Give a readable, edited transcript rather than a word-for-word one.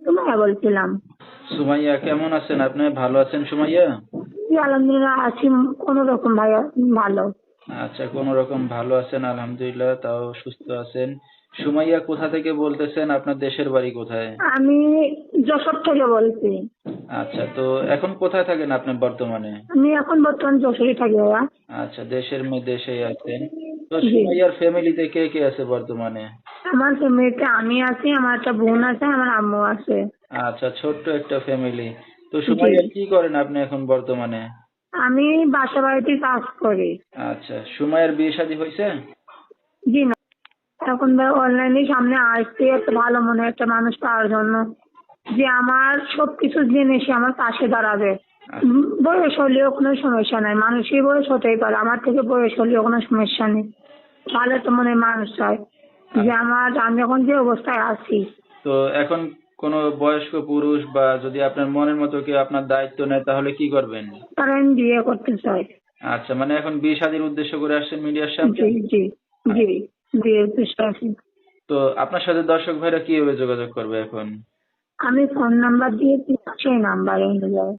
সুমাইয়া বলছিলাম। সুমাইয়া, কেমন আছেন আপনি? ভালো আছেন সুমাইয়া? জি আলহামদুলিল্লাহ আছি, কোন রকম ভাইয়া, ভালো। আচ্ছা, কোন রকম ভালো আছেন, আলহামদুলিল্লাহ, তাও সুস্থ আছেন। সুমাইয়া, কোথা থেকে বলতেছেন? আপনার দেশের বাড়ি কোথায়? আমি যশোর থেকে বলছি। আচ্ছা, তো এখন কোথায় থাকেন আপনি বর্তমানে? আমি এখন বর্তমান যশোরে থাকি ভাইয়া। আচ্ছা, দেশের মেয়ে দেশেই আছেন। তো জি, সুমাইয়ার ফ্যামিলিতে কে কে আছে বর্তমানে? আমার ফ্যামিলিতে আমি আছি, আমার একটা বোন আছে, আমার আম্মু আছে। আচ্ছা, ছোট্ট একটা ফ্যামিলি। তো জি, সুমাইয়া, কি করেন আপনি এখন বর্তমানে? আমি বাসা বাড়িতে কাজ করি। আচ্ছা, সুমাইয়ার বিয়ে শাদী হয়েছে? জি না, এখন ভাই অনলাইনে সামনে আসছে একটা ভালো মনে একটা মানুষ পাওয়ার জন্য, যে আমার সবকিছু জেনে সে আমার পাশে দাঁড়াবে। বয়স হলেও কোনো সমস্যা নাই, মানুষের বয়স হতেই পারে, আমার থেকে বয়স হলেও কোনো সমস্যা নেই। ভালো একটা মনের মানুষ চাই, যে আচ্ছা, আমি এখন যে অবস্থায় আছি। তো এখন কোনো বয়স্ক পুরুষ বা যদি আপনার মনের মতো কেউ আপনার দায়িত্ব নেয়, তাহলে কি করবেন? তার আমি বিয়ে করতে চাই। আচ্ছা, মানে এখন বিয়ে শাদীর উদ্দেশ্য করে আসছেন মিডিয়ার সামনে? জি, জি, জি, আচ্ছা, বিয়ের চেষ্টা আছি। তো আপনার সাথে দর্শক ভাইরা কিভাবে যোগাযোগ করবে এখন? আমি ফোন নাম্বার দিয়েছি, সেই নাম্বারে হয়ে যাবে।